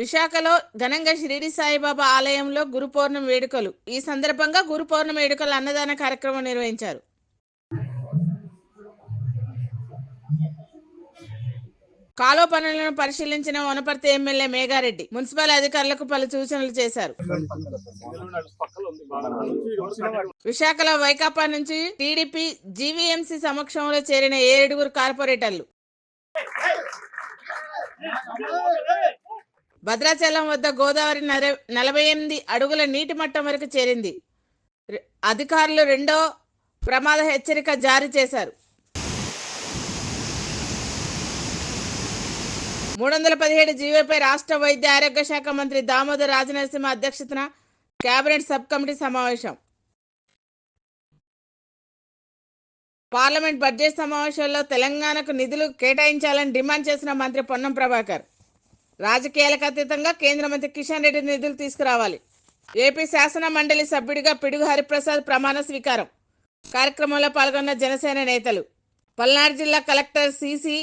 విశాఖలో ఘనంగా షిరిడి సాయిబాబా ఆలయంలో గురు పౌర్ణమి వేడుకలు. ఈ సందర్భంగా గురు పౌర్ణమి వేడుకల అన్నదాన కార్యక్రమం నిర్వహించారు. కాలువ పనులను పరిశీలించిన వనపర్తి ఎమ్మెల్యే మేఘారెడ్డి మున్సిపల్ అధికారులకు పలు సూచనలు చేశారు. విశాఖలో వైకాపా నుంచి టీడీపీ జీవీఎంసీ సమక్షంలో చేరిన 7 కార్పొరేటర్లు. భద్రాచలం వద్ద గోదావరి 48 అడుగుల నీటి మట్టం వరకు చేరింది. అధికారులు 2వ ప్రమాద హెచ్చరిక జారీ చేశారు. 317 జీవోపై రాష్ట్ర వైద్య ఆరోగ్య శాఖ మంత్రి దామోదర్ రాజనరసింహ అధ్యక్షతన కేబినెట్ సబ్ కమిటీ సమావేశం. పార్లమెంట్ బడ్జెట్ సమావేశంలో తెలంగాణకు నిధులు కేటాయించాలని డిమాండ్ చేసిన మంత్రి పొన్నం ప్రభాకర్. రాజకీయాలకు అతీతంగా కేంద్ర మంత్రి కిషన్ రెడ్డి నిధులు తీసుకురావాలి. ఏపీ శాసన మండలి సభ్యుడిగా పిడుగు హరిప్రసాద్ ప్రమాణ స్వీకారం. కార్యక్రమంలో పాల్గొన్న జనసేన నేతలు. పల్నాడు జిల్లా కలెక్టర్ సిసి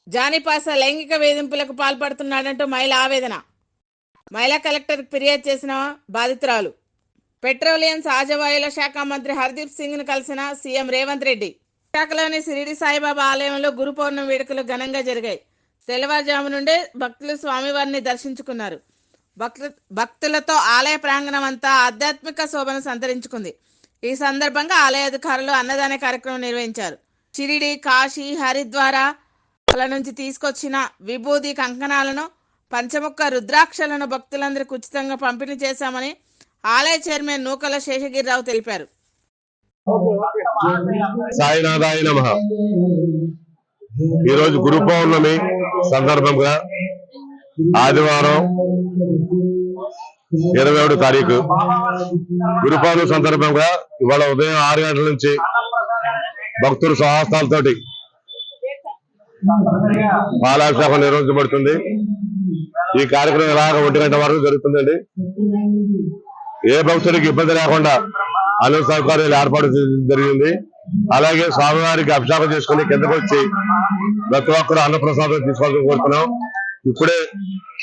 జానిపాస లైంగిక వేధింపులకు పాల్పడుతున్నాడంటూ మహిళ ఆవేదన. మహిళా కలెక్టర్కి ఫిర్యాదు చేసిన బాధితురాలు. పెట్రోలియం సహజవాయువుల శాఖ మంత్రి హర్దీప్ సింగ్ను కలిసిన సీఎం రేవంత్ రెడ్డి. విశాఖలోని షిరిడి సాయిబాబా ఆలయంలో గురు పౌర్ణమి వేడుకలు ఘనంగా జరిగాయి. తెల్లవారుజాము నుండే భక్తులు స్వామివారిని దర్శించుకున్నారు. భక్తులతో ఆలయ ప్రాంగణం అంతా ఆధ్యాత్మిక శోభను సంతరించుకుంది. ఈ సందర్భంగా ఆలయ అధికారులు అన్నదాన కార్యక్రమం నిర్వహించారు. షిరిడి, కాశీ, హరిద్వారాల నుంచి తీసుకొచ్చిన విభూది కంకణాలను, పంచముఖ రుద్రాక్షలను భక్తులందరికీ ఉచితంగా పంపిణీ చేశామని ఆలయ చైర్మన్ నూకల శేషగిరిరావు తెలిపారు. సాయినాథాయ నమః. ఈరోజు గురు పౌర్ణమి సందర్భంగా ఆదివారం 27 తారీఖు గురు పౌర్ణమి సందర్భంగా ఇవాళ ఉదయం 6 గంటల నుంచి భక్తుల స్వహస్తాలతోటి పాలాభిషేకం నిర్వహించబడుతుంది. ఈ కార్యక్రమం ఇలాగ 1 గంట వరకు జరుగుతుందండి. ఏ భక్తుడికి ఇబ్బంది లేకుండా అన్ని సౌకర్యాలు ఏర్పాటు జరిగింది. అలాగే స్వామివారికి అభిషేకం చేసుకుని కిందకు వచ్చి ప్రతి ఒక్కరు అన్నప్రసాదం తీసుకోవాలని కోరుతున్నాం. ఇప్పుడే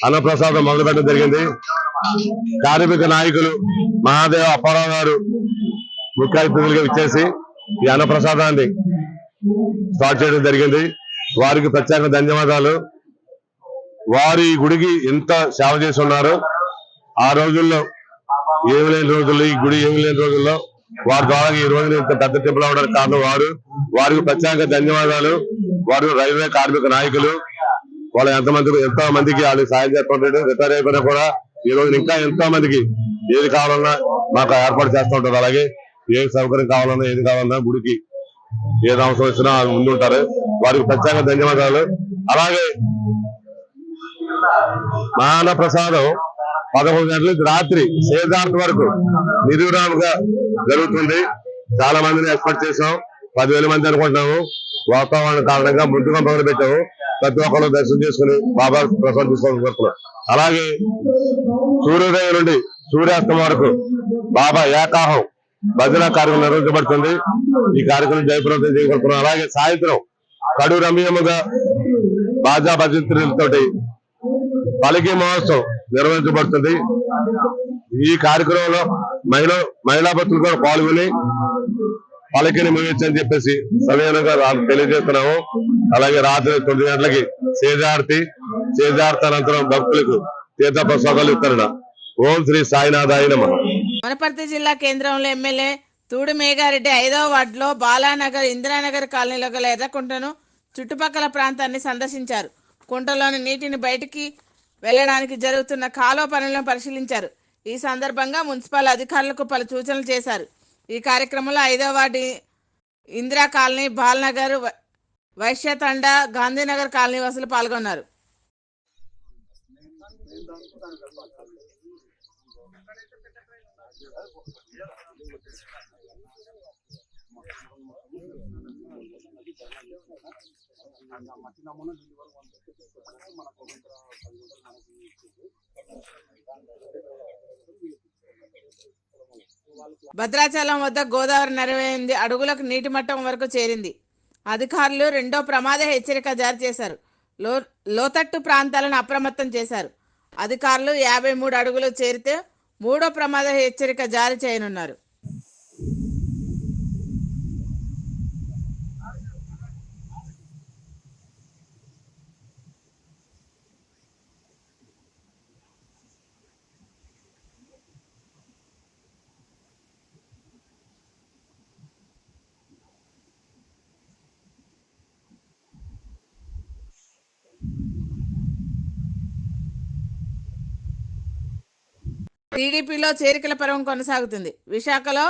అన్నప్రసాదం మొదలు పెట్టడం జరిగింది. కార్మిక నాయకులు మహాదేవ అప్పారావు గారు ముఖ్య అతిథులుగా ఇచ్చేసి ఈ అన్నప్రసాదాన్ని స్టార్ట్ చేయడం జరిగింది. వారికి ప్రత్యేక ధన్యవాదాలు. వారి గుడికి ఎంత సేవ చేసి ఉన్నారు. ఆ రోజుల్లో ఏమి లేని రోజుల్లో, ఈ గుడి ఏమి లేని రోజుల్లో వారి ద్వారా ఈ రోజున ఇంత పెద్ద టెంపుల్ అవడానికి కారణం వారికి ప్రత్యేక ధన్యవాదాలు. వారు రైల్వే కార్మిక నాయకులు. వాళ్ళు ఎంతో మందికి వాళ్ళు సాయం చేస్తుంటారు. రిటైర్ అయిపోయినా కూడా ఈ రోజు ఇంకా ఎంతో మందికి ఏది కావాలన్నా మాకు ఏర్పాటు చేస్తూ ఉంటారు. అలాగే ఏ సౌకర్యం కావాలన్నా ఏది కావాలన్నా గుడికి ఏది అవసరం వచ్చినా ముందుంటారు. వారికి ప్రత్యేక ధన్యవాదాలు. అలాగే మాన ప్రసాదం 11 గంటల నుంచి రాత్రి సేదార్థ వరకు నిర్విరామంగా జరుగుతుంది. చాలా మందిని ఎక్స్పెక్ట్ చేసాం. 10,000 మంది అనుకుంటున్నాము. వాతావరణం కారణంగా ముందుగా మొదలు పెట్టాము. ప్రతి ఒక్కరు దర్శనం చేసుకుని బాబా ప్రసాదం తీసుకోవాలని కోరుతున్నాం. అలాగే సూర్యోదయం నుండి సూర్యాస్తం వరకు బాబా ఏకాహం భజన కార్యక్రమం నిర్వహించబడుతుంది. ఈ కార్యక్రమం జయప్రదం చేయగలుగుతున్నాం. అలాగే సాయంత్రం కడు రమ్యముగా బాజా భజంత్రులతోటి పలికి మహోత్సవం నిర్వహించబడుతుంది. ఈ కార్యక్రమంలో మహిళా భక్తులు కూడా పాల్గొని పలికిని ముగించని చెప్పేసి సమయంగా తెలియజేస్తున్నాము. అలాగే రాత్రి 9 గంటలకి సేజార్తి అనంతరం భక్తులకు తీర్థ ప్రసాదాలు వితరణ. ఓం శ్రీ సాయినాథాయ నమః. వనపర్తి జిల్లా కేంద్రంలో ఎమ్మెల్యే తూడి మేఘారెడ్డి 5వ వార్డులో బాలానగర్, ఇందిరానగర్ కాలనీలో గల ఎర్రకుంటను చుట్టుపక్కల ప్రాంతాన్ని సందర్శించారు. కుంటలోని నీటిని బయటికి వెళ్లడానికి జరుగుతున్న కాలువ పనులను పరిశీలించారు. ఈ సందర్భంగా మున్సిపల్ అధికారులకు పలు సూచనలు చేశారు. ఈ కార్యక్రమంలో 5వ ward Indira colony, Balanagar, Vaishyathanda, Gandhinagar colony వాసులు పాల్గొన్నారు. భద్రాచలం వద్ద గోదావరి 48 అడుగులకు నీటి మట్టం వరకు చేరింది. అధికారులు 2వ ప్రమాద హెచ్చరిక జారీ చేశారు. లోతట్టు ప్రాంతాలను అప్రమత్తం చేశారు. అధికారులు 53 అడుగులు చేరితే మూడో ప్రమాద హెచ్చరిక జారీ చేయనున్నారు. టీడీపీలో చేరికల పర్వం కొనసాగుతుంది. విశాఖలో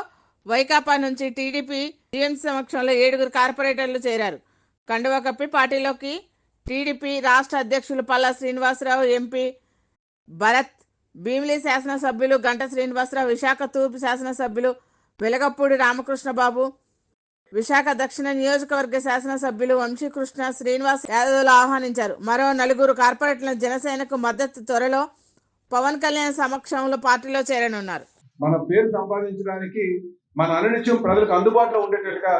వైకాపా నుంచి టీడీపీ టీఎంసీ సమక్షంలో 7 కార్పొరేటర్లు చేరారు. కండువా కప్పి పార్టీలోకి టీడీపీ రాష్ట్ర అధ్యక్షులు పల్లా శ్రీనివాసరావు, ఎంపీ భరత్, భీమిలి శాసనసభ్యులు గంట శ్రీనివాసరావు, విశాఖ తూర్పు శాసనసభ్యులు వెలగపూడి రామకృష్ణబాబు, విశాఖ దక్షిణ నియోజకవర్గ శాసనసభ్యులు వంశీకృష్ణ శ్రీనివాస్ యాదవ్లు ఆహ్వానించారు. మరో 4 కార్పొరేట్లను జనసేనకు మద్దతు త్వరలో పవన్ కళ్యాణ్ సమక్షంలో పార్టీలో చేరనున్నారు. మన పేరు సంపాదించడానికి మన అనునిత్యం ప్రజలకు అందుబాటులో ఉండేటట్టుగా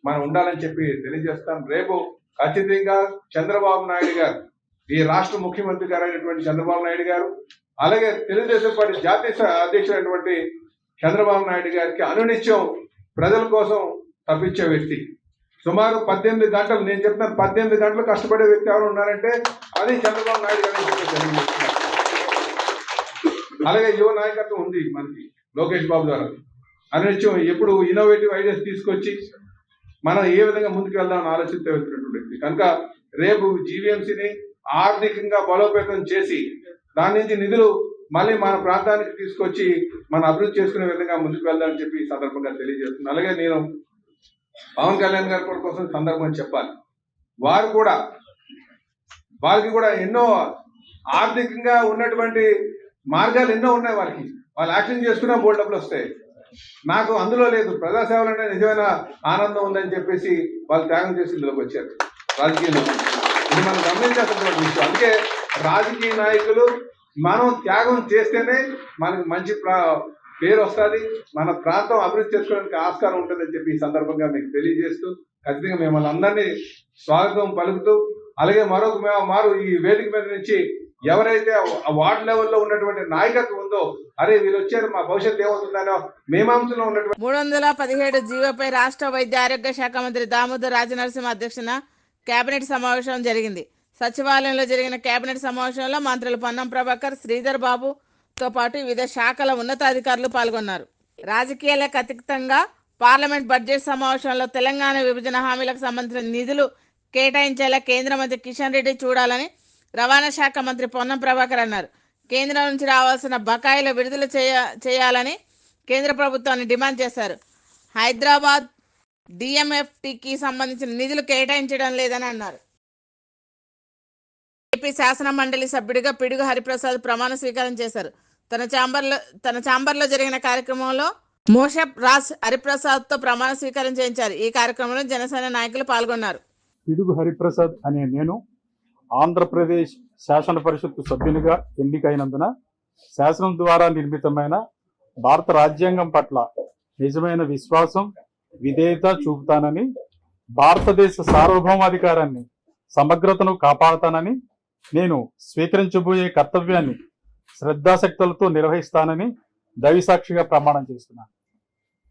మనం ఉండాలని చెప్పి తెలియజేస్తాం. రేపు ఖచ్చితంగా చంద్రబాబు నాయుడు గారు, ఈ రాష్ట్ర ముఖ్యమంత్రి గారు అయినటువంటి చంద్రబాబు నాయుడు గారు, అలాగే తెలుగుదేశం పార్టీ జాతీయ అధ్యక్షుడైనటువంటి చంద్రబాబు నాయుడు గారికి అనునిత్యం ప్రజల కోసం తప్పించే వ్యక్తి. సుమారు 18 గంటలు, నేను చెప్తున్నాను 18 గంటలు కష్టపడే వ్యక్తి ఎవరు ఉన్నారంటే అది చంద్రబాబు నాయుడు గారు అని చెప్పి తెలియజేస్తున్నారు. అలాగే యువ నాయకత్వం ఉంది మనకి లోకేష్ బాబు ద్వారా. అనునిత్యం ఎప్పుడు ఇన్నోవేటివ్ ఐడియాస్ తీసుకొచ్చి మనం ఏ విధంగా ముందుకు వెళ్దామని ఆలోచిస్తూ వెళ్తున్నటువంటి వ్యక్తి కనుక రేపు జీవీఎంసీని ఆర్థికంగా బలోపేతం చేసి దాని నుంచి నిధులు మళ్ళీ మన ప్రాంతానికి తీసుకొచ్చి మనం అభివృద్ధి చేసుకునే విధంగా ముందుకు వెళ్దామని చెప్పి ఈ సందర్భంగా తెలియజేస్తున్నాను. అలాగే నేను పవన్ కళ్యాణ్ గారి కోసం సందర్భంగా చెప్పాలి, వారికి కూడా ఎన్నో ఆర్థికంగా ఉన్నటువంటి మార్గాలు ఎన్నో ఉన్నాయి. వాళ్ళు యాక్షన్ చేసుకున్నా బోల్డ్ డబ్బులు వస్తాయి. నాకు అందులో లేదు, ప్రజాసేవలు అంటే నిజమైన ఆనందం ఉందని చెప్పేసి వాళ్ళు త్యాగం చేసి ఇందులోకి వచ్చారు రాజకీయంలో. ఇది మనం గమనించాల్సినటువంటి విషయం. అందుకే రాజకీయ నాయకులు మనం త్యాగం చేస్తేనే మనకు మంచి పేరు వస్తుంది, మన ప్రాంతం అభివృద్ధి చేసుకోవడానికి ఆస్కారం ఉంటుందని చెప్పి ఈ సందర్భంగా మీకు తెలియజేస్తూ ఖచ్చితంగా మిమ్మల్ని అందరినీ స్వాగతం పలుకుతూ, అలాగే మారు ఈ వేదిక మీద నుంచి ఎవరైతే వార్డు లెవెల్లో ఉన్నటువంటి నాయకత్వం ఉందో, అరే వీళ్ళు వచ్చారు మా భవిష్యత్తు ఏమవుతుందనో మీమాంసలో ఉన్నటువంటి 317 జీవోపై రాష్ట్ర వైద్య ఆరోగ్య శాఖ మంత్రి దామోదర్ రాజనరసింహ అధ్యక్షన కేబినెట్ సమావేశం జరిగింది. సచివాలయంలో జరిగిన కేబినెట్ సమావేశంలో మంత్రులు పొన్నం ప్రభాకర్, శ్రీధర్ బాబుతో పాటు వివిధ శాఖల ఉన్నతాధికారులు పాల్గొన్నారు. రాజకీయాలకు అతీతంగా పార్లమెంట్ బడ్జెట్ సమావేశంలో తెలంగాణ విభజన హామీలకు సంబంధించిన నిధులు కేటాయించేలా కేంద్ర మంత్రి కిషన్ రెడ్డి చూడాలని రవాణా శాఖ మంత్రి పొన్నం ప్రభాకర్ అన్నారు. కేంద్రం నుంచి రావాల్సిన బకాయిలు విడుదల చేయాలని కేంద్ర ప్రభుత్వాన్ని డిమాండ్ చేశారు. హైదరాబాద్ డిఎంఎఫ్టికి సంబంధించిన నిధులు కేటాయించడం లేదని అన్నారు. ఏపీ శాసన మండలి సభ్యుడిగా పిడుగు హరిప్రసాద్ ప్రమాణ స్వీకారం చేశారు. తన ఛాంబర్లో జరిగిన కార్యక్రమంలో మోషప్ రాజ్ హరిప్రసాద్తో ప్రమాణ స్వీకారం చేయించారు. ఈ కార్యక్రమంలో జనసేన నాయకులు పాల్గొన్నారు. పిడుగు హరిప్రసాద్ అనే నేను ఆంధ్రప్రదేశ్ శాసన పరిషత్తు సభ్యునిగా ఎన్నికైనందున శాసనం ద్వారా నిర్మితమైన భారత రాజ్యాంగం పట్ల నిజమైన విశ్వాసం, విధేయత చూపుతానని, భారతదేశ సార్వభౌమాధికారాన్ని, సమగ్రతను కాపాడుతానని, నేను స్వీకరించబోయే కర్తవ్యాన్ని శ్రద్ధాశక్తులతో నిర్వహిస్తానని దైవసాక్షిగా ప్రమాణం చేస్తున్నాను.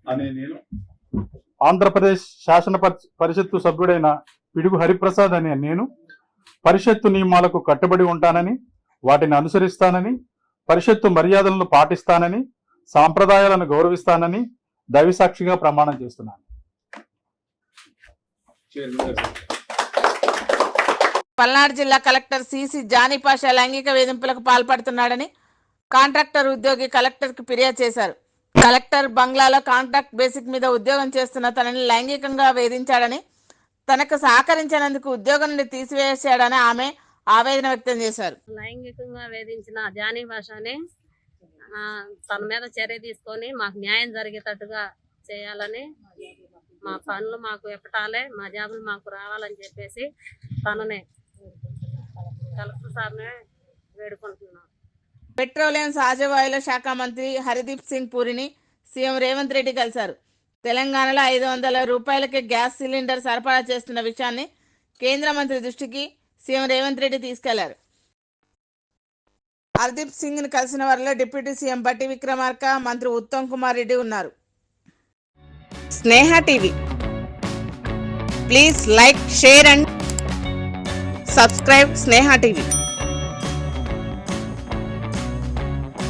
అనే నేను ఆంధ్రప్రదేశ్ శాసన పరిషత్తు సభ్యుడైన పిడుగు హరిప్రసాద్ అనే నేను పరిషత్తు నియమాలకు కట్టుబడి ఉంటానని, వాటిని అనుసరిస్తానని, పరిషత్తు మర్యాదలను పాటిస్తానని, సాంప్రదాయాలను గౌరవిస్తానని దైవసాక్షిగా ప్రమాణం చేస్తున్నాను. పల్నాడు జిల్లా కలెక్టర్ సిసి జానీపాషా లైంగిక వేధింపులకు పాల్పడుతున్నాడని కాంట్రాక్టర్ ఉద్యోగి కలెక్టర్కి ఫిర్యాదు చేశారు. కలెక్టర్ బంగ్లాలో కాంట్రాక్ట్ బేసిక్ మీద ఉద్యోగం చేస్తున్న తనని లైంగికంగా వేధించాడని, తనకు సహకరించినందుకు ఉద్యోగం నుండి తీసివేశాడని ఆమె ఆవేదన వ్యక్తం చేశారు. లైంగికంగా వేధించిన జానీ భాషని తన మీద చర్య తీసుకొని మాకు న్యాయం జరిగేటట్టుగా చేయాలని, మా పనులు మాకు ఎప్పటాలే, మా జాబులు మాకు రావాలని చెప్పేసి తననే కలెక్టర్ సార్నే వేడుకుంటున్నాం. పెట్రోలియం సహజ వాయువుల శాఖ మంత్రి హర్దీప్ సింగ్ పూరిని సీఎం రేవంత్ రెడ్డి కలిశారు. తెలంగాణలో 500 రూపాయలకే గ్యాస్ సిలిండర్ సరఫరా చేస్తున్న విషయాన్ని కేంద్ర మంత్రి దృష్టికి సీఎం రేవంత్ రెడ్డి తీసుకెళ్లారు. హర్దీప్ సింగ్ ని కలిసిన వారిలో డిప్యూటీ సీఎం బట్టి విక్రమార్క, మంత్రి ఉత్తమ్ కుమార్ రెడ్డి ఉన్నారు. Sneha TV, please like, share and subscribe Sneha TV.